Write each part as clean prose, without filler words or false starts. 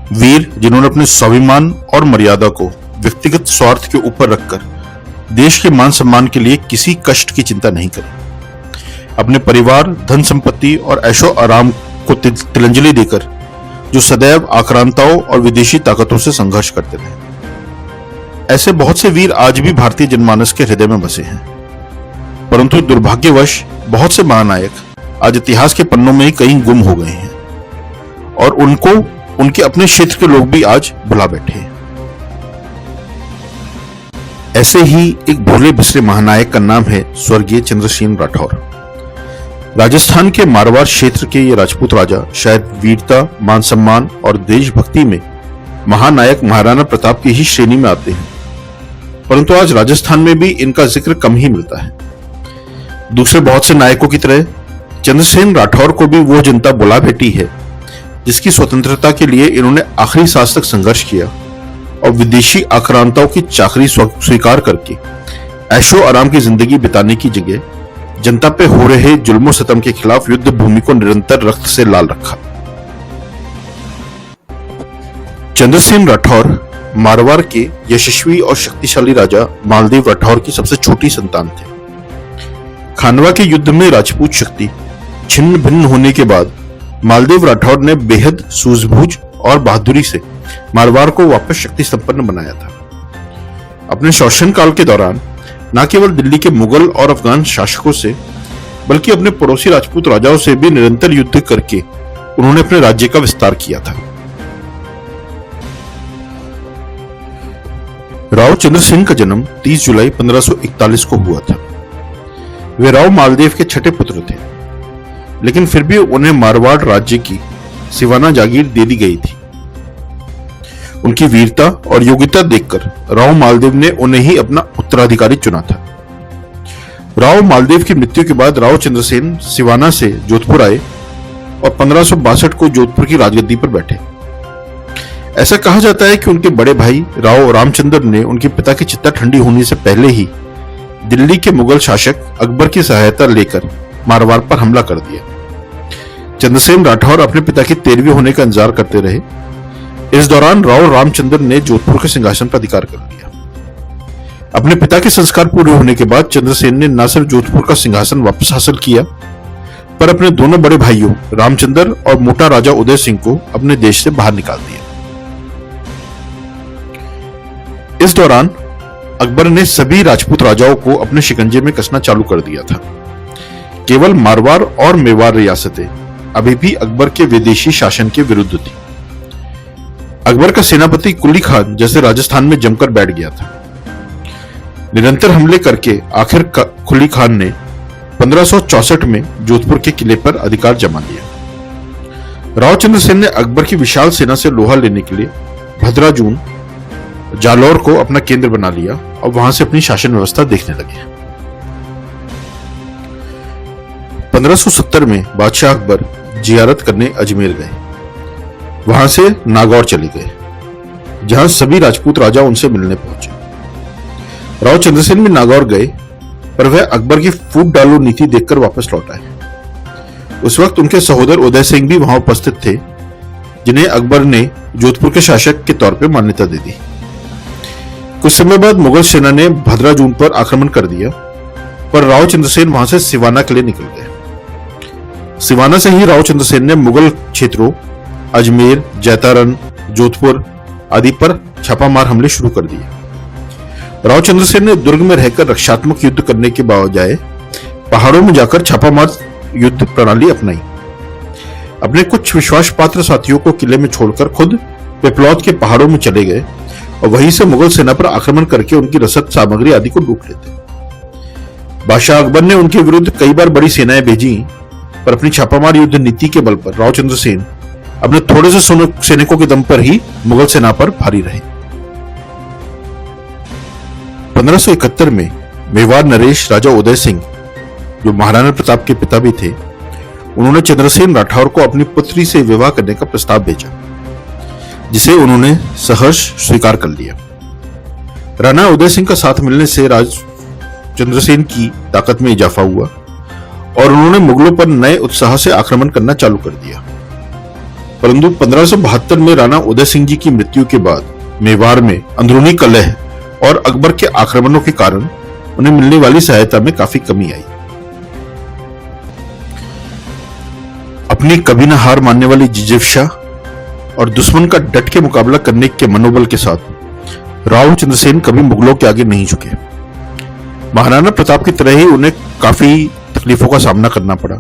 वीर जिन्होंने अपने स्वाभिमान और मर्यादा को व्यक्तिगत स्वार्थ के ऊपर रखकर देश के मान सम्मान के लिए किसी कष्ट की चिंता नहीं करी। अपने परिवार, धन संपत्ति और ऐशो आराम को तिलांजलि देकर जो सदैव आक्रांताओं और विदेशी ताकतों से संघर्ष करते रहे। ऐसे बहुत से वीर आज भी भारतीय जनमानस के हृदय में बसे हैं, परंतु दुर्भाग्यवश बहुत से महानायक आज इतिहास के पन्नों में ही कहीं गुम हो गए हैं और उनको उनके अपने क्षेत्र के लोग भी आज भुला बैठे हैं। ऐसे ही एक भूले बिसरे महानायक का नाम है स्वर्गीय चंद्रसेन राठौर। राजस्थान के मारवाड़ क्षेत्र के ये राजपूत राजा शायद वीरता, मान सम्मान और देशभक्ति में महानायक महाराणा प्रताप की ही श्रेणी में आते हैं, परंतु आज राजस्थान में भी इनका जिक्र कम ही मिलता है। दूसरे बहुत से नायकों की तरह चंद्रसेन राठौर को भी वो जनता बुला बैठी है जिसकी स्वतंत्रता के लिए इन्होंने आखिरी सांस तक संघर्ष किया और विदेशी आक्रांताओं की चाकरी स्वीकार करके ऐशो आराम की जिंदगी बिताने की जगह जनता पे हो रहे जुल्मों सितम के खिलाफ युद्ध भूमि को निरंतर रक्त से लाल रखा। चंद्रसेन राठौर मारवाड़ के यशस्वी और शक्तिशाली राजा मालदेव राठौर की सबसे छोटी संतान थे। खानवा के युद्ध में राजपूत शक्ति छिन्न भिन्न होने के बाद मालदेव राठौर ने बेहद सूझबूझ और बहादुरी से मारवाड़ को वापस शक्ति संपन्न बनाया था। अपने शासन काल के दौरान न केवल दिल्ली के मुगल और अफगान शासकों से बल्कि अपने पड़ोसी राजपूत राजाओं से भी निरंतर युद्ध करके उन्होंने अपने राज्य का विस्तार किया था। राव चंद्रसेन का जन्म 30 जुलाई 1541 को हुआ था। वे राव मालदेव के छठे पुत्र थे, लेकिन फिर भी उन्हें मारवाड़ राज्य की सिवाना जागीर दे दी गई थी। उनकी वीरता और योग्यता देखकर राव मालदेव ने उन्हें ही अपना उत्तराधिकारी चुना था। राव मालदेव की मृत्यु के बाद राव चंद्रसेन सिवाना से जोधपुर आए और 1562 को जोधपुर की राजगद्दी पर बैठे। ऐसा कहा जाता है कि उनके बड़े भाई राव रामचंद्र ने उनके पिता की चित्ता ठंडी होने से पहले ही दिल्ली के मुगल शासक अकबर की सहायता लेकर मारवाड़ पर हमला कर दिया। चंद्रसेन राठौर अपने पिता के 13वें होने का इंतजार करते रहे। इस दौरान राव रामचंद्र ने जोधपुर के सिंहासन पर अधिकार कर लिया। अपने पिता के संस्कार पूरे होने के बाद चंद्रसेन ने न सिर्फ जोधपुर का सिंहासन वापस हासिल किया, पर अपने दोनों बड़े भाइयों रामचंद्र और मोटा राजा उदय सिंह को अपने देश से बाहर निकाल दिया। इस दौरान अकबर ने सभी राजपूत राजाओं को अपने शिकंजे में कसना चालू कर दिया था। केवल मारवाड़ और मेवाड़ रियासतें अभी भी अकबर के विदेशी शासन के विरुद्ध थी। अकबर का सेनापति कुली खान जैसे राजस्थान में जमकर बैठ गया था। निरंतर हमले करके आखिर कुली खान ने 1564 में जोधपुर के किले पर अधिकार जमा लिया। राव चंद्रसेन ने अकबर की विशाल सेना से लोहा लेने के लिए भद्राजून जालौर को अपना केंद्र बना लिया और वहां से अपनी शासन व्यवस्था देखने लगे। 1570 में बादशाह अकबर जियारत करने अजमेर गए। वहां से नागौर चले गए, जहां सभी राजपूत राजा उनसे मिलने पहुंचे। राव चंद्रसेन भी नागौर गए, पर वह अकबर की फूट डालो नीति देखकर वापस लौट आए। उस वक्त उनके सहोदर उदय सिंह भी वहां उपस्थित थे, जिन्हें अकबर ने जोधपुर के शासक के तौर पर मान्यता दे दी। कुछ समय बाद मुगल सेना ने भद्राजून पर आक्रमण कर दिया, पर राव चंद्रसेन वहां से सिवाना के लिए निकल गए। सिवाना से ही राव चंद्रसेन ने मुगल क्षेत्रों अजमेर, जैतारन, जोधपुर आदि पर छापामार हमले शुरू कर दिए। राव चंद्रसेन ने दुर्ग में रहकर रक्षात्मक युद्ध करने के बजाय पहाड़ों में जाकर छापामार युद्ध प्रणाली अपनाई। अपने कुछ विश्वास पात्र साथियों को किले में छोड़कर खुद पिपलौद के पहाड़ों में चले गए और वहीं से मुगल सेना पर आक्रमण करके उनकी रसद सामग्री आदि को लूट लेते। बादशाह अकबर ने उनके विरुद्ध कई बार बड़ी सेनाएं भेजी, पर अपनी छापामार युद्ध नीति के बल पर राव चंद्रसेन अपने थोड़े से सैनिकों के दम पर ही मुगल सेना पर भारी रहे। 1571 में मेवाड़ नरेश राजा उदय सिंह, जो महाराणा प्रताप के पिता भी थे, उन्होंने चंद्रसेन राठौर को अपनी पुत्री से विवाह करने का प्रस्ताव भेजा, जिसे उन्होंने सहर्ष स्वीकार कर लिया। राणा उदय सिंह का साथ मिलने से राज चंद्रसेन की ताकत में इजाफा हुआ और उन्होंने मुगलों पर नए उत्साह से आक्रमण करना चालू कर दिया। परंतु 1572 में राणा उदय सिंह जी की मृत्यु के बाद मेवाड़ में अंदरूनी कलह और अकबर के आक्रमणों के कारण उन्हें मिलने वाली सहायता में काफी कमी आई। अपनी कभी न हार मानने वाली जिजीविषा और दुश्मन का डट के मुकाबला करने के मनोबल के साथ राव चंद्रसेन कभी मुगलों के आगे नहीं झुके। महाराणा प्रताप की तरह ही उन्हें काफी तकलीफों का सामना करना पड़ा।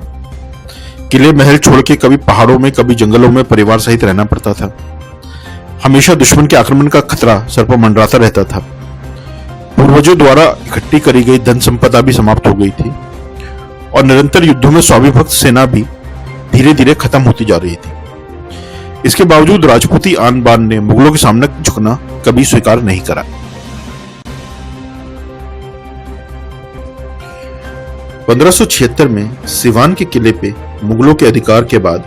किले महल छोड़ के कभी पहाड़ों में कभी जंगलों में परिवार सहित रहना पड़ता था। हमेशा दुश्मन के आक्रमण का खतरा सर पर मंडराता रहता था। पूर्वजों द्वारा इकट्ठी करी गई धन संपदा भी समाप्त हो गई थी और निरंतर युद्धों में स्वाभिभक्त सेना भी धीरे धीरे खत्म होती जा रही थी। इसके बावजूद राजपूती आन बान ने मुगलों के सामने झुकना कभी स्वीकार नहीं करा। (1576) में सिवान के किले पे मुगलों के अधिकार के बाद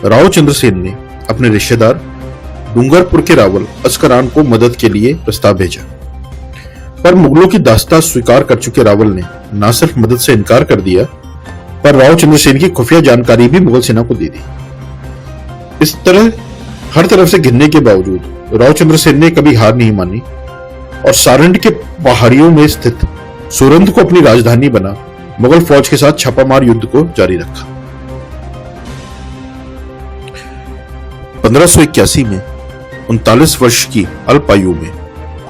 राव चंद्रसेन ने अपने रिश्तेदार डूंगरपुर के रावल अस्करान को मदद के लिए प्रस्ताव भेजा, पर मुगलों की दास्ता स्वीकार कर चुके रावल ने न सिर्फ मदद से इनकार कर दिया, पर राव चंद्रसेन की खुफिया जानकारी भी मुगल सेना को दे दी। इस तरह हर तरफ से घिरने के बावजूद राव चंद्रसेन ने कभी हार नहीं मानी और सारंड के पहाड़ियों में स्थित सुरंद को अपनी राजधानी बना मुगल फौज के साथ छापामार युद्ध को जारी रखा। 1581 में 39 वर्ष की अल्प आयु में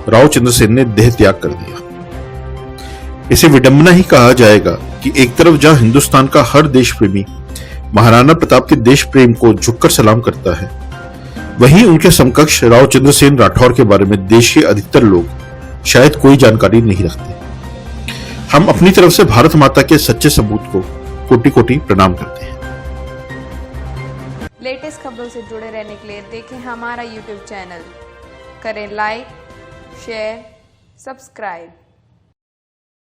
राव चंद्रसेन ने देह त्याग कर दिया। इसे विडंबना ही कहा जाएगा कि एक तरफ जहां हिंदुस्तान का हर देश प्रेमी महाराणा प्रताप के देश प्रेम को झुककर सलाम करता है, वहीं उनके समकक्ष राव चंद्रसेन राठौर के बारे में देश के अधिकतर लोग शायद कोई जानकारी नहीं रखते। हम अपनी तरफ से भारत माता के सच्चे सबूत को कोटि कोटि प्रणाम करते हैं। लेटेस्ट खबरों से जुड़े रहने के लिए देखें हमारा YouTube चैनल, करें लाइक, शेयर, सब्सक्राइब।